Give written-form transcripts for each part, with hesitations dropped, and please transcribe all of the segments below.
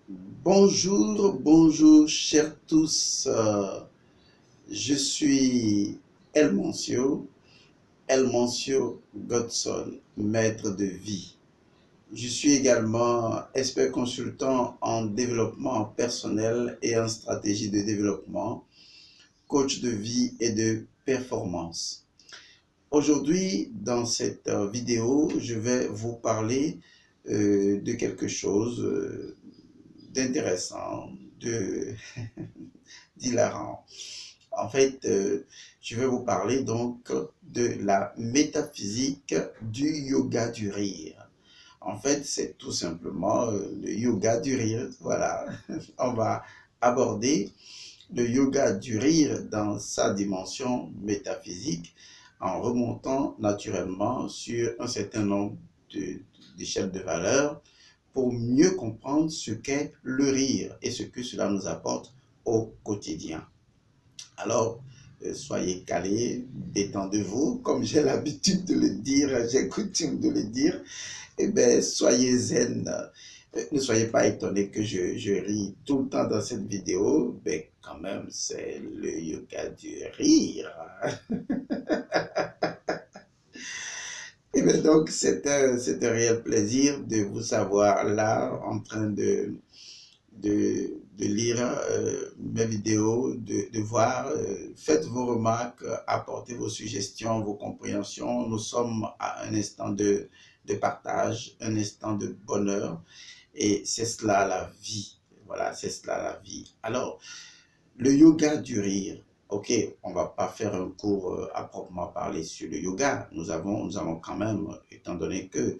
Bonjour, bonjour, chers tous. Je suis El Mancio Godson, maître de vie. Je suis également expert consultant en développement personnel et en stratégie de développement, coach de vie et de performance. Aujourd'hui, dans cette vidéo, je vais vous parler de quelque chose d'intéressant, d'hilarant. En fait, je vais vous parler donc de la métaphysique du yoga du rire. En fait, c'est tout simplement le yoga du rire. Voilà, on va aborder le yoga du rire dans sa dimension métaphysique en remontant naturellement sur un certain nombre d'échelles de valeurs pour mieux comprendre ce qu'est le rire et ce que cela nous apporte au quotidien. Alors, soyez calés, détendez-vous, comme j'ai l'habitude de le dire, j'ai coutume de le dire, eh bien, soyez zen. Ne soyez pas étonnés que je ris tout le temps dans cette vidéo, mais quand même, c'est le yoga du rire. Et bien donc, c'est un réel plaisir de vous savoir là en train de lire mes vidéos, de voir, faites vos remarques, apportez vos suggestions, vos compréhensions. Nous sommes à un instant de partage, un instant de bonheur et c'est cela la vie. Voilà, c'est cela la vie. Alors, le yoga du rire. Ok, on ne va pas faire un cours à proprement parler sur le yoga. Nous avons quand même, étant donné que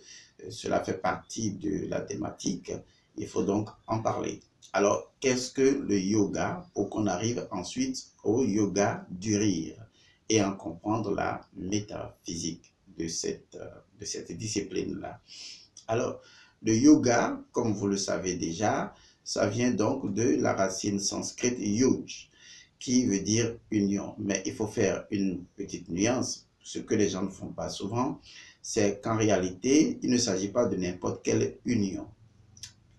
cela fait partie de la thématique, il faut donc en parler. Alors, qu'est-ce que le yoga pour qu'on arrive ensuite au yoga du rire et en comprendre la métaphysique de cette discipline-là. Alors, le yoga, comme vous le savez déjà, ça vient donc de la racine sanskrite yuj, qui veut dire union. Mais il faut faire une petite nuance, ce que les gens ne font pas souvent, c'est qu'en réalité, il ne s'agit pas de n'importe quelle union.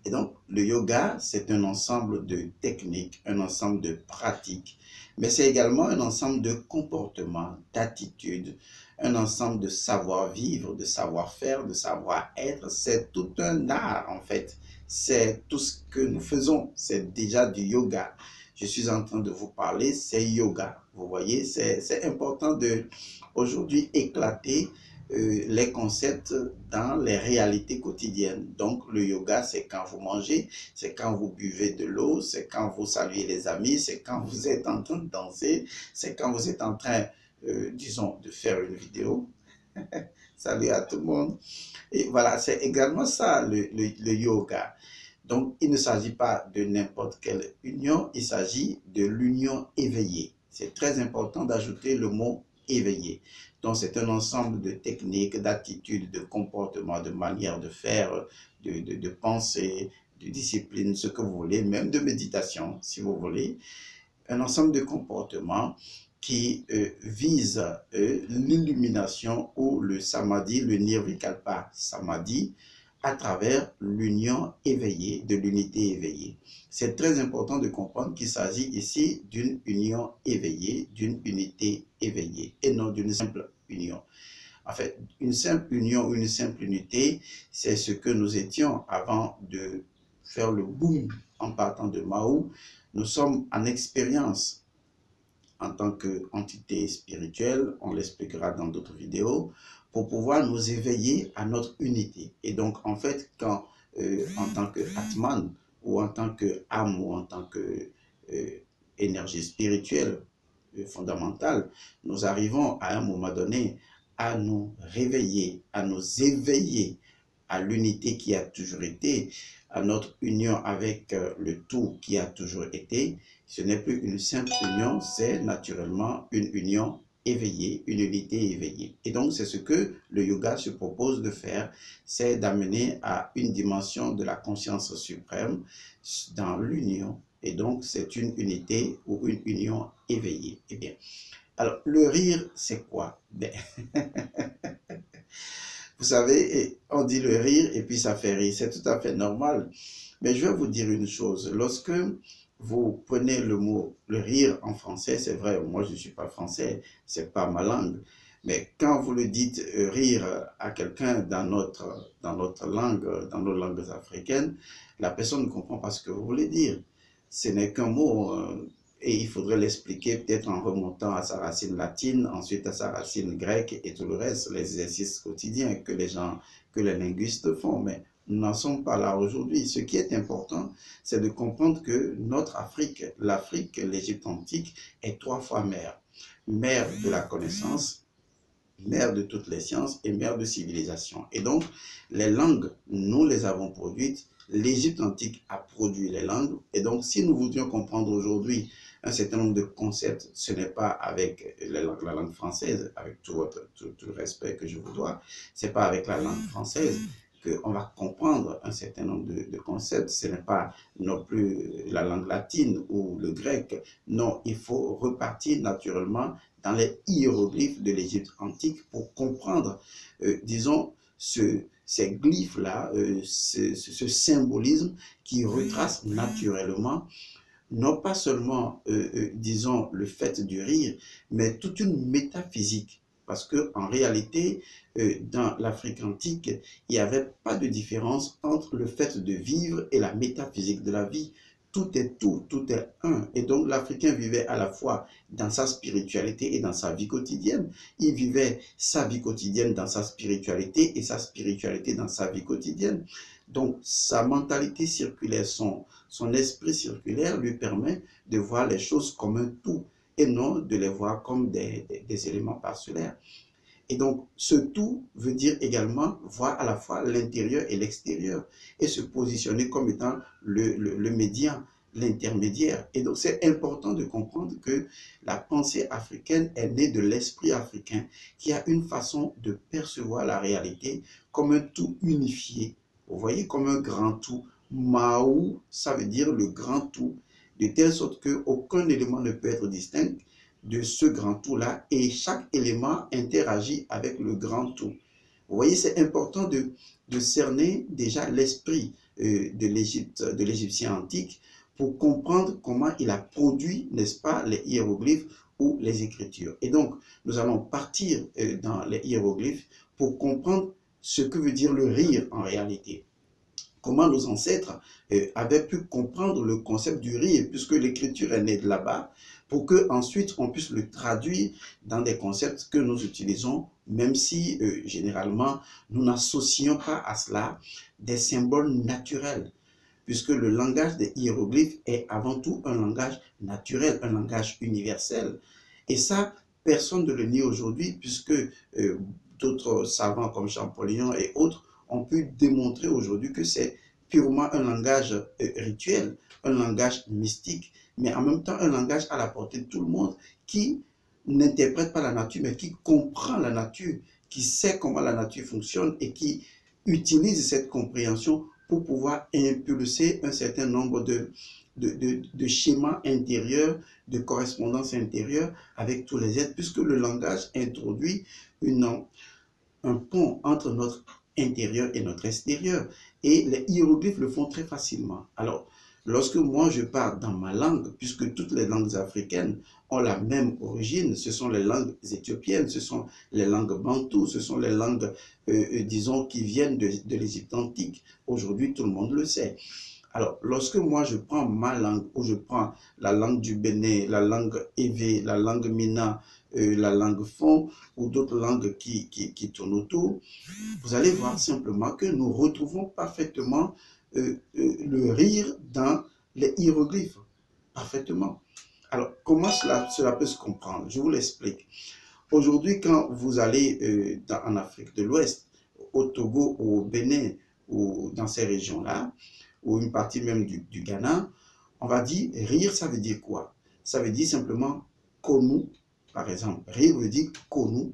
Et donc, le yoga, c'est un ensemble de techniques, un ensemble de pratiques, mais c'est également un ensemble de comportements, d'attitudes, un ensemble de savoir-vivre, de savoir-faire, de savoir-être. C'est tout un art, en fait. C'est tout ce que nous faisons. C'est déjà du yoga. Je suis en train de vous parler, c'est yoga. Vous voyez, c'est important de aujourd'hui éclater les concepts dans les réalités quotidiennes. Donc, le yoga, c'est quand vous mangez, c'est quand vous buvez de l'eau, c'est quand vous saluez les amis, c'est quand vous êtes en train de danser, c'est quand vous êtes en train, disons, de faire une vidéo. Salut à tout le monde. Et voilà, c'est également ça, le yoga. Donc, il ne s'agit pas de n'importe quelle union, il s'agit de l'union éveillée. C'est très important d'ajouter le mot éveillé. Donc, c'est un ensemble de techniques, d'attitudes, de comportements, de manières de faire, de penser, de discipline, ce que vous voulez, même de méditation, si vous voulez. Un ensemble de comportements qui vise l'illumination ou le samadhi, le nirvikalpa samadhi, à travers l'union éveillée, de l'unité éveillée. C'est très important de comprendre qu'il s'agit ici d'une union éveillée, d'une unité éveillée, et non d'une simple union. En fait, une simple union ou une simple unité, c'est ce que nous étions avant de faire le boom en partant de Mao. Nous sommes en expérience en tant qu'entité spirituelle, on l'expliquera dans d'autres vidéos, pour pouvoir nous éveiller à notre unité. Et donc, en fait, quand en tant que Atman, ou en tant que âme, ou en tant que énergie spirituelle fondamentale, nous arrivons à un moment donné à nous réveiller, à nous éveiller à l'unité qui a toujours été, à notre union avec le tout qui a toujours été. Ce n'est plus une simple union, c'est naturellement une union éveillée, une unité éveillée. Et donc, c'est ce que le yoga se propose de faire, c'est d'amener à une dimension de la conscience suprême dans l'union. Et donc, c'est une unité ou une union éveillée. Eh bien, alors, le rire, c'est quoi? Ben, vous savez, on dit le rire et puis ça fait rire. C'est tout à fait normal. Mais je vais vous dire une chose. Lorsque vous prenez le mot le rire en français, c'est vrai, moi je ne suis pas français, c'est pas ma langue. Mais quand vous le dites rire à quelqu'un dans notre langue, dans nos langues africaines, la personne ne comprend pas ce que vous voulez dire. Ce n'est qu'un mot et il faudrait l'expliquer peut-être en remontant à sa racine latine, ensuite à sa racine grecque et tout le reste, les exercices quotidiens que les linguistes font. Mais nous n'en sommes pas là aujourd'hui. Ce qui est important, c'est de comprendre que notre Afrique, l'Afrique, l'Égypte antique, est 3 fois mère. Mère de la connaissance, mère de toutes les sciences et mère de civilisation. Et donc, les langues, nous les avons produites. L'Égypte antique a produit les langues. Et donc, si nous voudrions comprendre aujourd'hui un certain nombre de concepts, ce n'est pas avec la langue française, avec tout le respect que je vous dois, ce n'est pas avec la langue française qu'on va comprendre un certain nombre de concepts. Ce n'est pas non plus la langue latine ou le grec. Non, il faut repartir naturellement dans les hiéroglyphes de l'Égypte antique pour comprendre, disons, ces glyphes-là, ce symbolisme qui retrace naturellement non pas seulement, disons, le fait du rire, mais toute une métaphysique. Parce qu'en réalité, dans l'Afrique antique, il n'y avait pas de différence entre le fait de vivre et la métaphysique de la vie. Tout est tout, tout est un. Et donc l'Africain vivait à la fois dans sa spiritualité et dans sa vie quotidienne. Il vivait sa vie quotidienne dans sa spiritualité et sa spiritualité dans sa vie quotidienne. Donc sa mentalité circulaire, son esprit circulaire lui permet de voir les choses comme un tout et non de les voir comme des éléments parcellaires. Et donc, ce tout veut dire également voir à la fois l'intérieur et l'extérieur et se positionner comme étant le médian, l'intermédiaire. Et donc, c'est important de comprendre que la pensée africaine est née de l'esprit africain qui a une façon de percevoir la réalité comme un tout unifié. Vous voyez, comme un grand tout. Maou, ça veut dire le grand tout, de telle sorte qu'aucun élément ne peut être distinct de ce grand tout-là et chaque élément interagit avec le grand tout. Vous voyez, c'est important de cerner déjà l'esprit de l'Égyptien antique pour comprendre comment il a produit, n'est-ce pas, les hiéroglyphes ou les écritures. Et donc, nous allons partir dans les hiéroglyphes pour comprendre ce que veut dire le rire en réalité. Comment nos ancêtres avaient pu comprendre le concept du rire, puisque l'écriture est née de là-bas, pour qu'ensuite on puisse le traduire dans des concepts que nous utilisons, même si généralement nous n'associons pas à cela des symboles naturels, puisque le langage des hiéroglyphes est avant tout un langage naturel, un langage universel. Et ça, personne ne le nie aujourd'hui, puisque d'autres savants comme Champollion et autres ont pu démontrer aujourd'hui que c'est purement un langage rituel, un langage mystique, mais en même temps un langage à la portée de tout le monde qui n'interprète pas la nature, mais qui comprend la nature, qui sait comment la nature fonctionne et qui utilise cette compréhension pour pouvoir impulser un certain nombre de schémas intérieurs, de correspondances intérieures avec tous les êtres, puisque le langage introduit un pont entre notre intérieur et notre extérieur. Et les hiéroglyphes le font très facilement. Alors, lorsque moi je parle dans ma langue, puisque toutes les langues africaines ont la même origine, ce sont les langues éthiopiennes, ce sont les langues bantoues, ce sont les langues, disons, qui viennent de l'Égypte antique. Aujourd'hui, tout le monde le sait. Alors, lorsque moi je prends ma langue, ou je prends la langue du Bénin, la langue Evé, la langue Mina, la langue Fon, ou d'autres langues qui tournent autour, vous allez voir simplement que nous retrouvons parfaitement le rire dans les hiéroglyphes. Parfaitement. Alors, comment cela peut se comprendre? Je vous l'explique. Aujourd'hui, quand vous allez en Afrique de l'Ouest, au Togo ou au Bénin, ou dans ces régions-là, ou une partie même du Ghana, on va dire rire, ça veut dire quoi? Ça veut dire simplement konou, par exemple. Rire veut dire konou.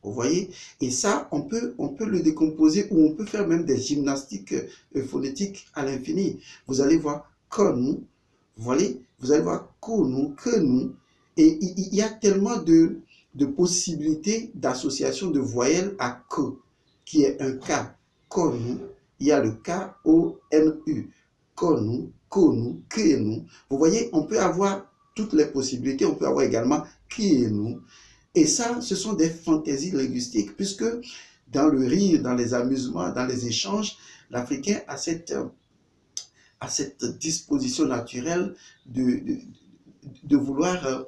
Vous voyez? Et ça, on peut le décomposer ou on peut faire même des gymnastiques phonétiques à l'infini. Vous allez voir konou, vous voyez? Vous allez voir konou, kenou. Et il y a tellement de possibilités d'association de voyelles à que, qui est un K, konou. Il y a le K-O-N-U. konou, konou, kenou. Vous voyez, on peut avoir toutes les possibilités, on peut avoir également kienou. Et ça, ce sont des fantaisies linguistiques, puisque dans le rire, dans les amusements, dans les échanges, l'Africain a cette disposition naturelle de vouloir,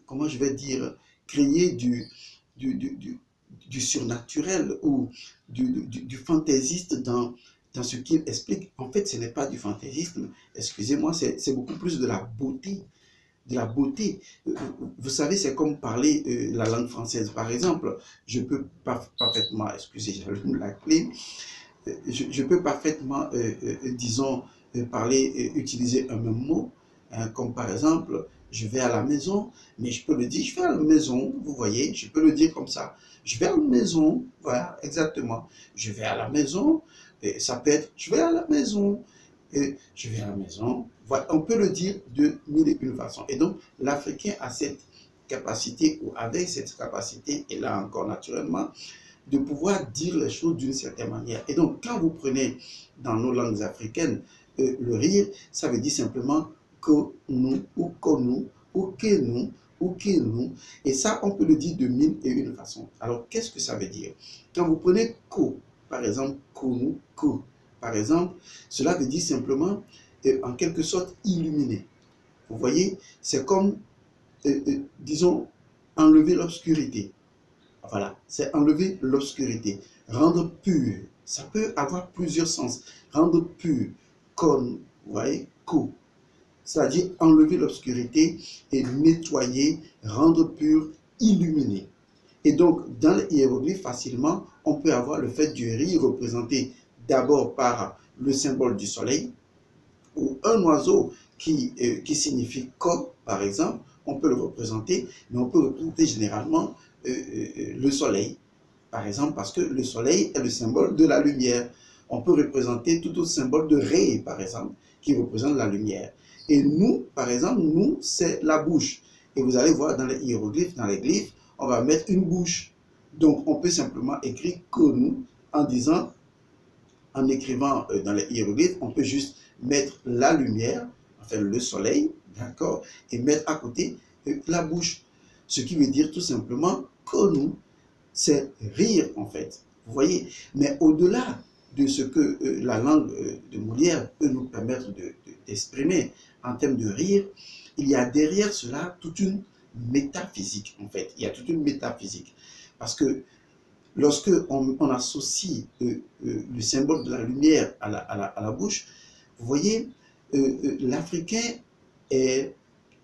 comment je vais dire, créer du surnaturel ou du fantaisiste dans ce qu'il explique. En fait, ce n'est pas du fantaisisme, excusez-moi, c'est beaucoup plus de la beauté. De la beauté. Vous savez, c'est comme parler la langue française. Par exemple, je peux parfaitement, excusez, j'allume la clé, je peux parfaitement, disons, utiliser un même mot, hein, comme par exemple, je vais à la maison, mais je peux le dire, je vais à la maison, vous voyez, je peux le dire comme ça. Je vais à la maison, voilà, exactement. Je vais à la maison, et ça peut être, je vais à la maison, et je vais à la maison. Voilà, on peut le dire de mille et une façons. Et donc, l'Africain a cette capacité, ou avec cette capacité, et là encore naturellement, de pouvoir dire les choses d'une certaine manière. Et donc, quand vous prenez dans nos langues africaines le rire, ça veut dire simplement que nous, ou que nous, ou que nous, ou que nous. Et ça, on peut le dire de mille et une façons. Alors, qu'est-ce que ça veut dire? Quand vous prenez ko, par exemple, konou, ko, par exemple, cela veut dire simplement, en quelque sorte, illuminer. Vous voyez, c'est comme, disons, enlever l'obscurité. Voilà, c'est enlever l'obscurité, rendre pur. Ça peut avoir plusieurs sens. Rendre pur, comme, vous voyez, ko, c'est-à-dire enlever l'obscurité et nettoyer, rendre pur, illuminer. Et donc, dans les hiéroglyphes, facilement, on peut avoir le fait du riz représenté d'abord par le symbole du soleil, ou un oiseau qui signifie ko, par exemple, on peut le représenter, mais on peut représenter généralement le soleil, par exemple, parce que le soleil est le symbole de la lumière. On peut représenter tout autre symbole de ré, par exemple, qui représente la lumière. Et nous, par exemple, nous, c'est la bouche. Et vous allez voir dans les hiéroglyphes, dans les glyphes, on va mettre une bouche. Donc, on peut simplement écrire konou en disant, en écrivant dans les hiéroglyphes, on peut juste mettre la lumière, enfin le soleil, d'accord, et mettre à côté la bouche. Ce qui veut dire tout simplement konou, c'est rire en fait. Vous voyez, mais au-delà de ce que la langue de Molière peut nous permettre d'exprimer en termes de rire, il y a derrière cela toute une métaphysique en fait. Il y a toute une métaphysique. Parce que lorsque on associe le symbole de la lumière à la bouche, vous voyez, l'Africain est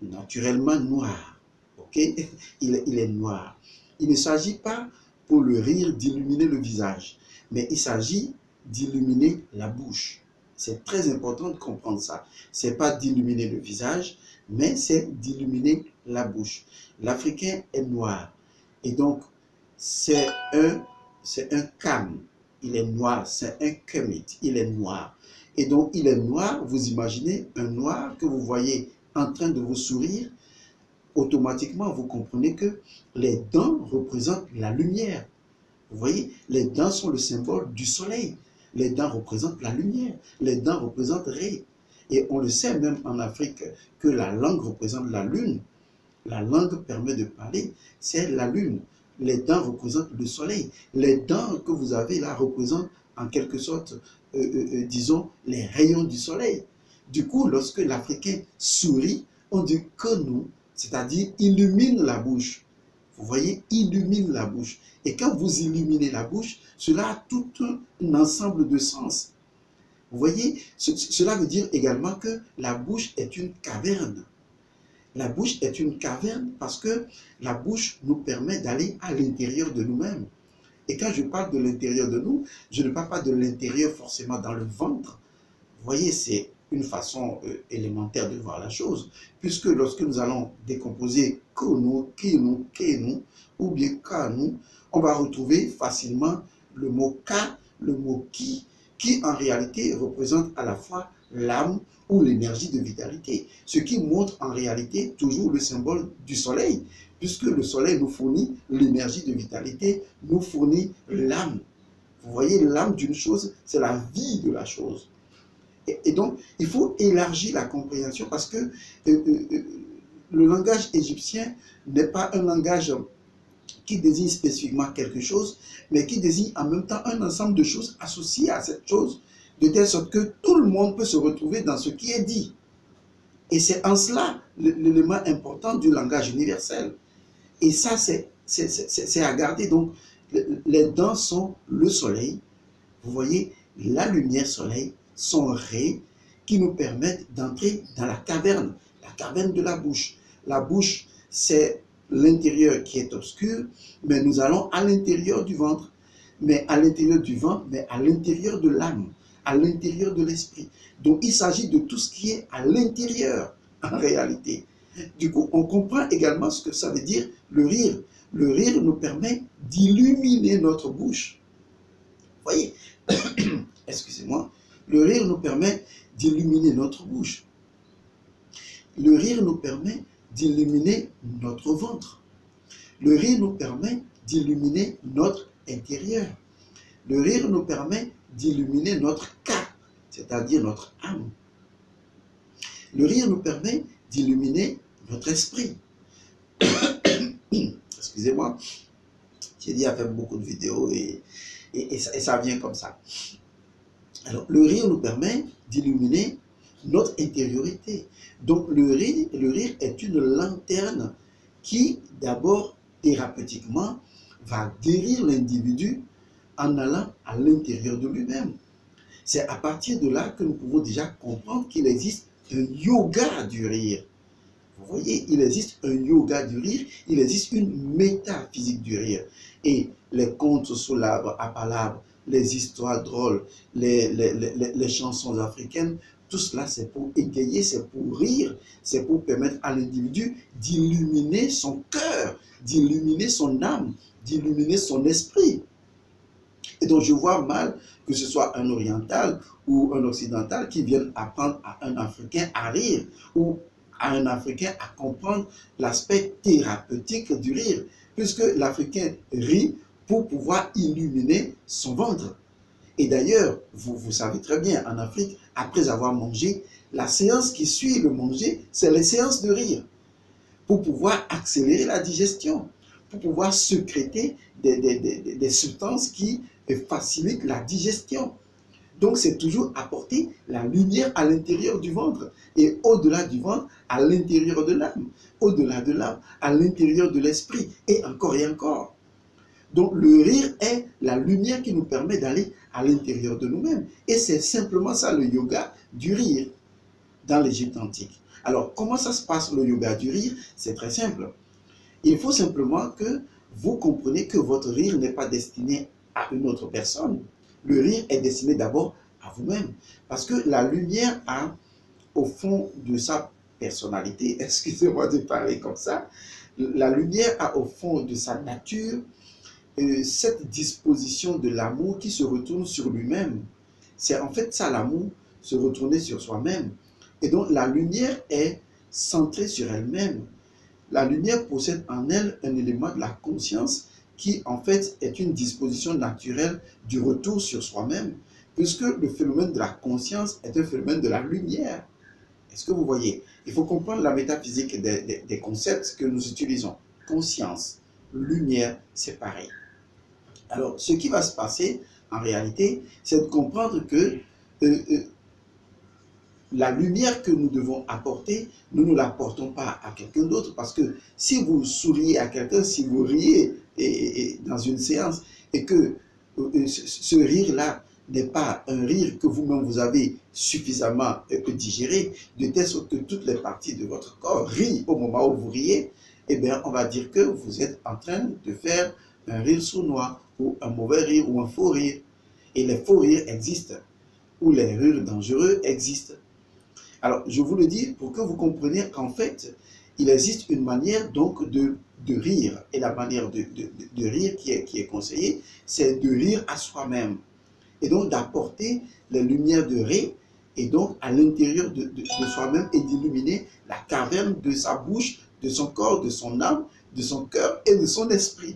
naturellement noir. Okay? Il est noir. Il ne s'agit pas pour le rire d'illuminer le visage, mais il s'agit d'illuminer la bouche. C'est très important de comprendre ça. Ce n'est pas d'illuminer le visage, mais c'est d'illuminer la bouche. L'Africain est noir. Et donc, c'est un Kam. Il est noir. C'est un Kemit. Il est noir. Et donc, il est noir. Vous imaginez un noir que vous voyez en train de vous sourire. Automatiquement, vous comprenez que les dents représentent la lumière. Vous voyez, les dents sont le symbole du soleil. Les dents représentent la lumière. Les dents représentent Ré. Et on le sait même en Afrique que la langue représente la lune. La langue permet de parler, c'est la lune. Les dents représentent le soleil. Les dents que vous avez là représentent en quelque sorte, disons, les rayons du soleil. Du coup, lorsque l'Africain sourit, on dit que nous, c'est-à-dire illumine la bouche. Vous voyez, illumine la bouche. Et quand vous illuminez la bouche, cela a tout un ensemble de sens. Vous voyez, cela veut dire également que la bouche est une caverne. La bouche est une caverne parce que la bouche nous permet d'aller à l'intérieur de nous-mêmes. Et quand je parle de l'intérieur de nous, je ne parle pas de l'intérieur forcément dans le ventre. Vous voyez, c'est une façon élémentaire de voir la chose. Puisque lorsque nous allons décomposer konou, kinou, kenou ou bien kanou, on va retrouver facilement le mot ka, le mot qui en réalité représente à la fois l'âme ou l'énergie de vitalité. Ce qui montre en réalité toujours le symbole du soleil, puisque le soleil nous fournit l'énergie de vitalité, nous fournit l'âme. Vous voyez, l'âme d'une chose, c'est la vie de la chose. Et donc, il faut élargir la compréhension parce que le langage égyptien n'est pas un langage qui désigne spécifiquement quelque chose, mais qui désigne en même temps un ensemble de choses associées à cette chose, de telle sorte que tout le monde peut se retrouver dans ce qui est dit. Et c'est en cela l'élément important du langage universel. Et ça, c'est à garder. Donc, les dents sont le soleil. Vous voyez, la lumière soleil sont raies qui nous permettent d'entrer dans la caverne de la bouche. La bouche, c'est l'intérieur qui est obscur, mais nous allons à l'intérieur du ventre. Mais à l'intérieur du ventre, mais à l'intérieur de l'âme, à l'intérieur de l'esprit. Donc, il s'agit de tout ce qui est à l'intérieur, en réalité. Du coup, on comprend également ce que ça veut dire le rire. Le rire nous permet d'illuminer notre bouche. Vous voyez, excusez-moi, le rire nous permet d'illuminer notre bouche. Le rire nous permet d'illuminer notre ventre. Le rire nous permet d'illuminer notre intérieur. Le rire nous permet d'illuminer notre cœur, c'est-à-dire notre âme. Le rire nous permet d'illuminer notre esprit. Excusez-moi, j'ai dit à faire beaucoup de vidéos et ça vient comme ça. Alors, le rire nous permet d'illuminer notre intériorité. Donc, le rire est une lanterne qui, d'abord, thérapeutiquement, va guérir l'individu en allant à l'intérieur de lui-même. C'est à partir de là que nous pouvons déjà comprendre qu'il existe un yoga du rire. Vous voyez, il existe un yoga du rire, il existe une métaphysique du rire. Et les contes sous l'arbre à palabres, les histoires drôles, les chansons africaines, tout cela c'est pour égayer, c'est pour rire, c'est pour permettre à l'individu d'illuminer son cœur, d'illuminer son âme, d'illuminer son esprit. Et donc je vois mal que ce soit un oriental ou un occidental qui vienne apprendre à un Africain à rire ou à un Africain à comprendre l'aspect thérapeutique du rire, puisque l'Africain rit pour pouvoir illuminer son ventre. Et d'ailleurs, vous savez très bien, en Afrique, après avoir mangé, la séance qui suit le manger, c'est les séances de rire, pour pouvoir accélérer la digestion, pour pouvoir sécréter des substances qui facilitent la digestion. Donc, c'est toujours apporter la lumière à l'intérieur du ventre et au-delà du ventre, à l'intérieur de l'âme, au-delà de l'âme, à l'intérieur de l'esprit et encore et encore. Donc, le rire est la lumière qui nous permet d'aller à l'intérieur de nous-mêmes. Et c'est simplement ça le yoga du rire dans l'Égypte antique. Alors, comment ça se passe le yoga du rire? C'est très simple. Il faut simplement que vous compreniez que votre rire n'est pas destiné à une autre personne. Le rire est destiné d'abord à vous-même. Parce que la lumière a, au fond de sa personnalité, excusez-moi de parler comme ça, la lumière a au fond de sa nature cette disposition de l'amour qui se retourne sur lui-même. C'est en fait ça l'amour, se retourner sur soi-même. Et donc la lumière est centrée sur elle-même. La lumière possède en elle un élément de la conscience qui en fait est une disposition naturelle du retour sur soi-même, puisque le phénomène de la conscience est un phénomène de la lumière. Est-ce que vous voyez? Il faut comprendre la métaphysique des concepts que nous utilisons. Conscience, lumière, c'est pareil. Alors, ce qui va se passer, en réalité, c'est de comprendre que la lumière que nous devons apporter, nous ne l'apportons pas à quelqu'un d'autre, parce que si vous souriez à quelqu'un, si vous riez dans une séance, et que ce rire-là n'est pas un rire que vous-même vous avez suffisamment digéré, de telle sorte que toutes les parties de votre corps rient au moment où vous riez, eh bien, on va dire que vous êtes en train de faire un rire sournois, ou un mauvais rire, ou un faux rire. Et les faux rires existent, ou les rires dangereux existent. Alors, je vous le dis pour que vous compreniez qu'en fait, il existe une manière donc de rire. Et la manière de rire qui est conseillée, c'est de rire à soi-même. Et donc d'apporter les lumières de rire, et donc à l'intérieur de soi-même, et d'illuminer la caverne de sa bouche, de son corps, de son âme, de son cœur et de son esprit.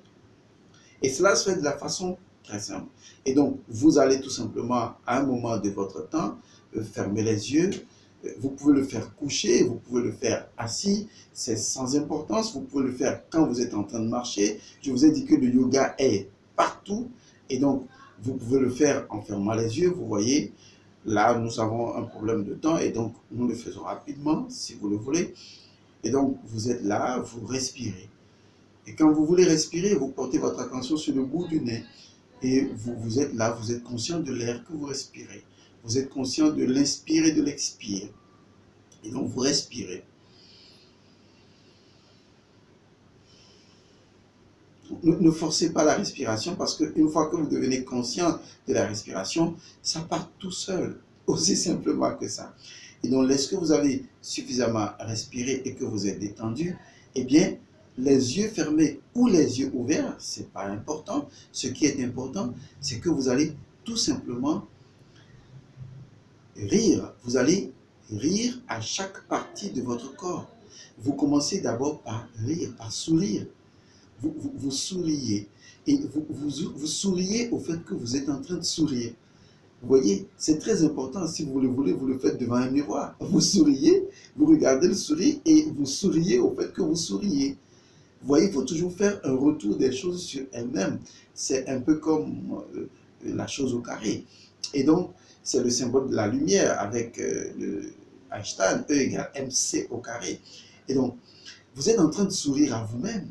Et cela se fait de la façon très simple. Et donc, vous allez tout simplement, à un moment de votre temps, fermer les yeux. Vous pouvez le faire couché, vous pouvez le faire assis, c'est sans importance. Vous pouvez le faire quand vous êtes en train de marcher. Je vous ai dit que le yoga est partout. Et donc, vous pouvez le faire en fermant les yeux. Vous voyez, là, nous avons un problème de temps et donc nous le faisons rapidement, si vous le voulez. Et donc, vous êtes là, vous respirez. Et quand vous voulez respirer, vous portez votre attention sur le bout du nez. Et vous êtes là, vous êtes conscient de l'air que vous respirez. Vous êtes conscient de l'inspire et de l'expire. Et donc, vous respirez. Ne forcez pas la respiration parce qu'une fois que vous devenez conscient de la respiration, ça part tout seul, aussi simplement que ça. Et donc, lorsque vous avez suffisamment respiré et que vous êtes détendu, eh bien, les yeux fermés ou les yeux ouverts, ce n'est pas important. Ce qui est important, c'est que vous allez tout simplement rire. Vous allez rire à chaque partie de votre corps. Vous commencez d'abord par rire, par sourire. Vous souriez et vous souriez au fait que vous êtes en train de sourire. Vous voyez, c'est très important. Si vous le voulez, vous le faites devant un miroir. Vous souriez, vous regardez le sourire et vous souriez au fait que vous souriez. Vous voyez, il faut toujours faire un retour des choses sur elles-mêmes. C'est un peu comme la chose au carré. Et donc, c'est le symbole de la lumière avec Einstein, E égale mc au carré. Et donc, vous êtes en train de sourire à vous-même.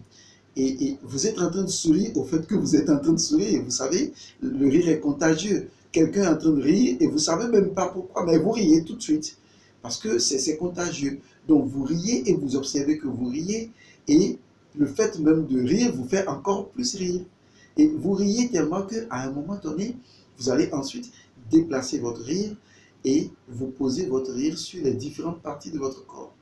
Et vous êtes en train de sourire au fait que vous êtes en train de sourire. Vous savez, le rire est contagieux. Quelqu'un est en train de rire et vous ne savez même pas pourquoi, mais vous riez tout de suite. Parce que c'est contagieux. Donc vous riez et vous observez que vous riez. Et le fait même de rire vous fait encore plus rire. Et vous riez tellement qu'à un moment donné, vous allez ensuite déplacer votre rire et vous poser votre rire sur les différentes parties de votre corps.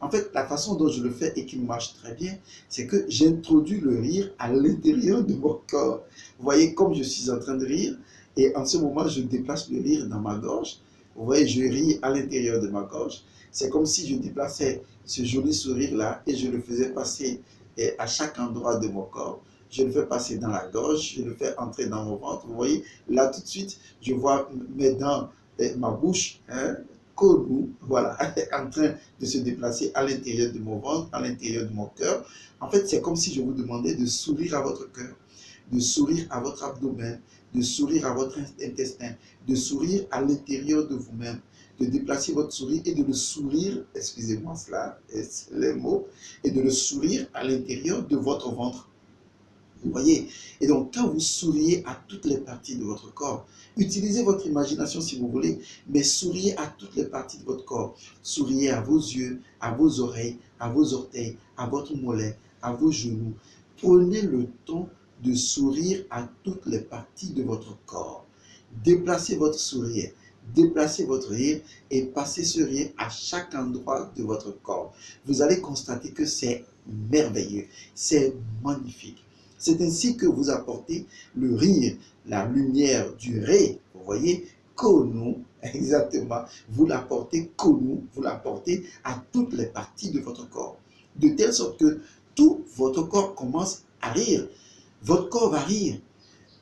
En fait, la façon dont je le fais et qui marche très bien, c'est que j'introduis le rire à l'intérieur de mon corps. Vous voyez, comme je suis en train de rire, et en ce moment, je déplace le rire dans ma gorge. Vous voyez, je ris à l'intérieur de ma gorge. C'est comme si je déplaçais ce joli sourire-là et je le faisais passer à chaque endroit de mon corps. Je le fais passer dans la gorge, je le fais entrer dans mon ventre. Vous voyez, là tout de suite, je vois mes dents, ma bouche, nous, voilà, en train de se déplacer à l'intérieur de mon ventre, à l'intérieur de mon cœur. En fait, c'est comme si je vous demandais de sourire à votre cœur, de sourire à votre abdomen, de sourire à votre intestin, de sourire à l'intérieur de vous-même, de déplacer votre sourire et de le sourire, excusez-moi cela, c'est les mots, et de le sourire à l'intérieur de votre ventre. Vous voyez? Et donc, quand vous souriez à toutes les parties de votre corps, utilisez votre imagination si vous voulez, mais souriez à toutes les parties de votre corps. Souriez à vos yeux, à vos oreilles, à vos orteils, à votre mollet, à vos genoux. Prenez le temps de sourire à toutes les parties de votre corps. Déplacez votre sourire, déplacez votre rire et passez ce rire à chaque endroit de votre corps. Vous allez constater que c'est merveilleux, c'est magnifique. C'est ainsi que vous apportez le rire, la lumière du ré, vous voyez, Konou, exactement, vous l'apportez Konou, vous l'apportez à toutes les parties de votre corps. De telle sorte que tout votre corps commence à rire. Votre corps va rire,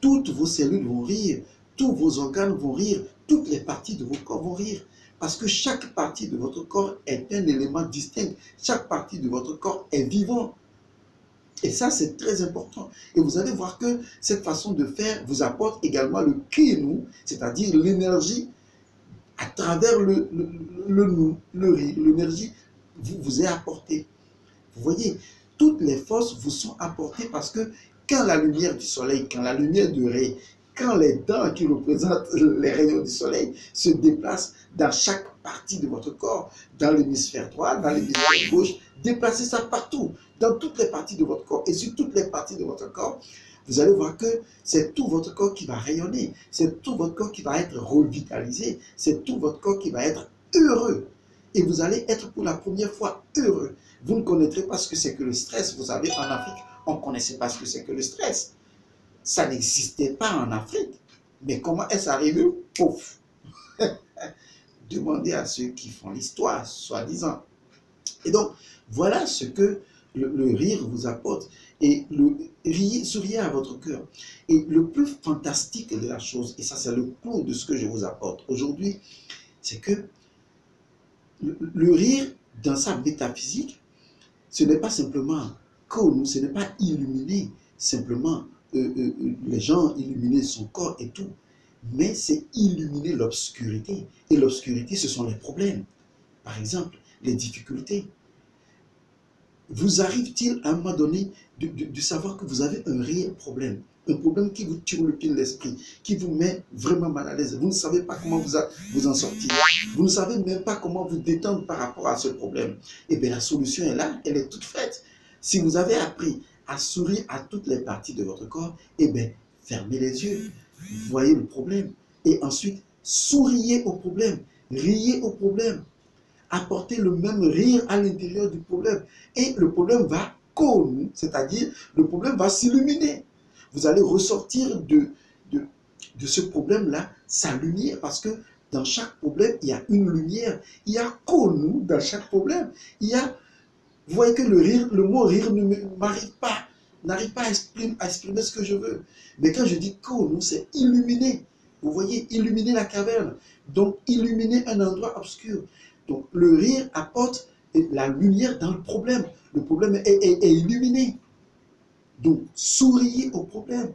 toutes vos cellules vont rire, tous vos organes vont rire, toutes les parties de votre corps vont rire. Parce que chaque partie de votre corps est un élément distinct, chaque partie de votre corps est vivant. Et ça, c'est très important. Et vous allez voir que cette façon de faire vous apporte également le Kenou, c'est-à-dire l'énergie à travers le nous, le rire, l'énergie vous est apportée. Vous voyez, toutes les forces vous sont apportées parce que quand la lumière du soleil, quand la lumière du ré, quand les dents qui représentent les rayons du soleil se déplacent dans chaque partie de votre corps, dans l'hémisphère droit, dans l'hémisphère gauche, déplacez ça partout, dans toutes les parties de votre corps et sur toutes les parties de votre corps, vous allez voir que c'est tout votre corps qui va rayonner, c'est tout votre corps qui va être revitalisé, c'est tout votre corps qui va être heureux. Et vous allez être pour la première fois heureux. Vous ne connaîtrez pas ce que c'est que le stress. Vous savez, en Afrique, on ne connaissait pas ce que c'est que le stress. Ça n'existait pas en Afrique. Mais comment est-ce arrivé? Pouf! Demandez à ceux qui font l'histoire, soi-disant. Et donc, voilà ce que le rire vous apporte. Et souriez à votre cœur. Et le plus fantastique de la chose, et ça c'est le clou de ce que je vous apporte aujourd'hui, c'est que le rire, dans sa métaphysique, ce n'est pas simplement connu, ce n'est pas illuminer simplement les gens, illuminer son corps et tout, mais c'est illuminer l'obscurité. Et l'obscurité, ce sont les problèmes. Par exemple, les difficultés. Vous arrive-t-il à un moment donné de savoir que vous avez un réel problème, un problème qui vous turlupine l'esprit, qui vous met vraiment mal à l'aise. Vous ne savez pas comment vous en sortir. Vous ne savez même pas comment vous détendre par rapport à ce problème. Eh bien, la solution est là, elle est toute faite. Si vous avez appris à sourire à toutes les parties de votre corps, eh bien, fermez les yeux, voyez le problème, et ensuite, souriez au problème, riez au problème. Apporter le même rire à l'intérieur du problème. Et le problème va connaître, c'est-à-dire le problème va s'illuminer. Vous allez ressortir de ce problème-là sa lumière, parce que dans chaque problème, il y a une lumière. Il y a connu dans chaque problème. Il y a, vous voyez que le mot rire ne m'arrive pas, n'arrive pas à exprimer ce que je veux. Mais quand je dis connu, c'est illuminer. Vous voyez, illuminer la caverne. Donc, illuminer un endroit obscur. Donc, le rire apporte la lumière dans le problème. Le problème est illuminé. Donc, souriez au problème.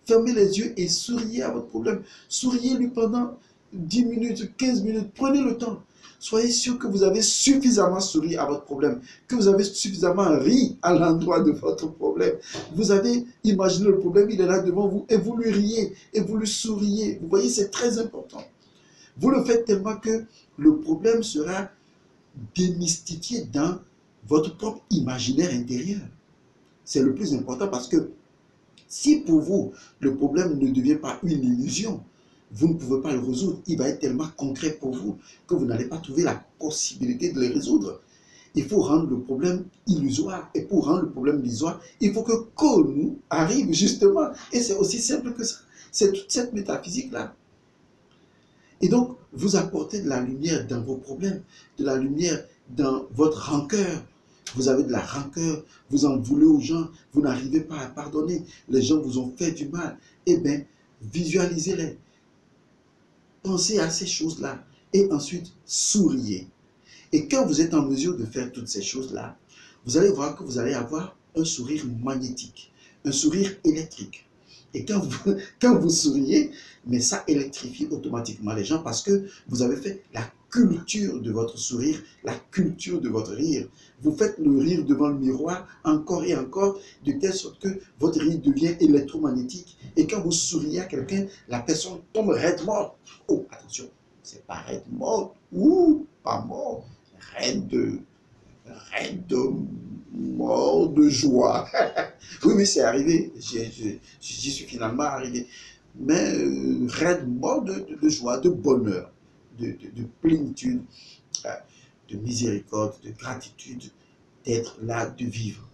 Fermez les yeux et souriez à votre problème. Souriez-lui pendant 10 minutes, 15 minutes. Prenez le temps. Soyez sûr que vous avez suffisamment souri à votre problème, que vous avez suffisamment ri à l'endroit de votre problème. Vous avez imaginé le problème, il est là devant vous, et vous lui riez, et vous lui souriez. Vous voyez, c'est très important. Vous le faites tellement que le problème sera démystifié dans votre propre imaginaire intérieur. C'est le plus important, parce que si pour vous, le problème ne devient pas une illusion, vous ne pouvez pas le résoudre. Il va être tellement concret pour vous que vous n'allez pas trouver la possibilité de le résoudre. Il faut rendre le problème illusoire. Et pour rendre le problème illusoire, il faut que connu arrive justement. Et c'est aussi simple que ça. C'est toute cette métaphysique-là. Et donc, vous apportez de la lumière dans vos problèmes, de la lumière dans votre rancœur. Vous avez de la rancœur, vous en voulez aux gens, vous n'arrivez pas à pardonner. Les gens vous ont fait du mal. Eh bien, visualisez-les. Pensez à ces choses-là et ensuite souriez. Et quand vous êtes en mesure de faire toutes ces choses-là, vous allez voir que vous allez avoir un sourire magnétique, un sourire électrique. Et quand vous souriez, mais ça électrifie automatiquement les gens, parce que vous avez fait la culture de votre sourire, la culture de votre rire. Vous faites le rire devant le miroir encore et encore, de telle sorte que votre rire devient électromagnétique. Et quand vous souriez à quelqu'un, la personne tombe raide morte. Oh, attention, c'est pas raide morte, ou pas mort, raide mort de joie. Oui, mais c'est arrivé, j'y suis finalement arrivé. Mais raide mort de joie, de bonheur, de plénitude, de miséricorde, de gratitude, d'être là, de vivre.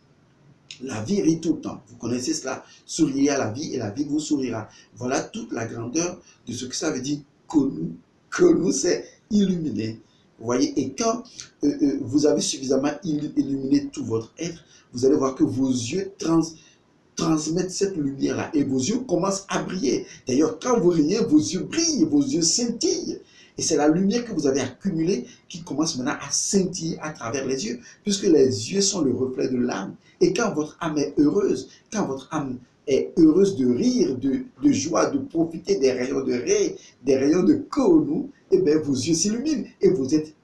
La vie rit tout le temps. Vous connaissez cela. Souriez à la vie et la vie vous sourira. Voilà toute la grandeur de ce que ça veut dire connu. Connu, c'est illuminé. Vous voyez, et quand vous avez suffisamment illuminé tout votre être, vous allez voir que vos yeux transmettent cette lumière-là et vos yeux commencent à briller. D'ailleurs, quand vous riez, vos yeux brillent, vos yeux scintillent. Et c'est la lumière que vous avez accumulée qui commence maintenant à scintiller à travers les yeux, puisque les yeux sont le reflet de l'âme. Et quand votre âme est heureuse, quand votre âme est heureuse de rire, de joie, de profiter des rayons de rire, des rayons de connu, eh bien vos yeux s'illuminent et vous êtes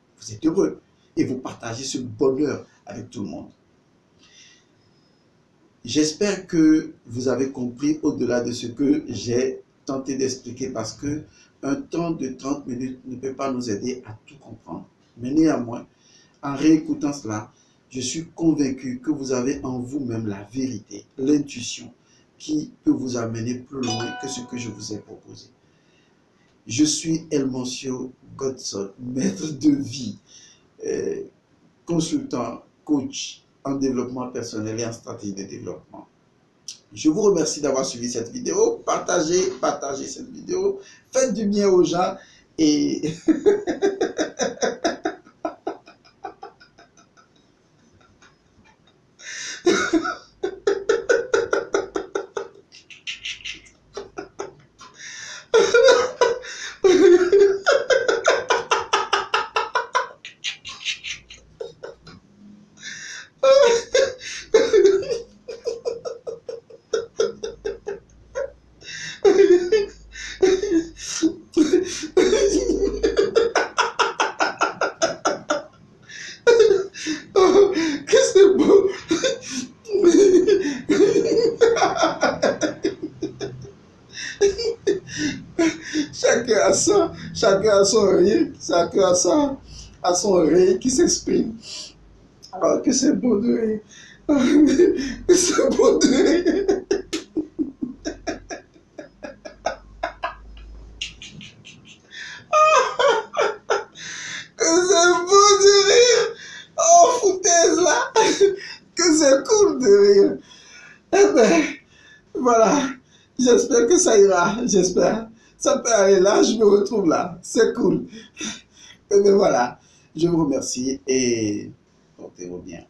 heureux. Et vous partagez ce bonheur avec tout le monde. J'espère que vous avez compris au-delà de ce que j'ai tenté d'expliquer, parce que un temps de 30 minutes ne peut pas nous aider à tout comprendre. Mais néanmoins, en réécoutant cela, je suis convaincu que vous avez en vous-même la vérité, l'intuition qui peut vous amener plus loin que ce que je vous ai proposé. Je suis Elmoncio Godson, maître de vie, consultant, coach en développement personnel et en stratégie de développement. Je vous remercie d'avoir suivi cette vidéo. Partagez cette vidéo. Faites du bien aux gens et Chacun a son rire, chacun a son rire qui s'exprime. Alors que c'est beau de rire. Que c'est beau de rire. Que c'est beau de rire. Oh, foutaise là. Que c'est cool de rire. Eh ben, voilà. J'espère que ça ira. J'espère. Ça peut aller là, je me retrouve là. C'est cool. Et bien voilà. Je vous remercie et portez-vous bien.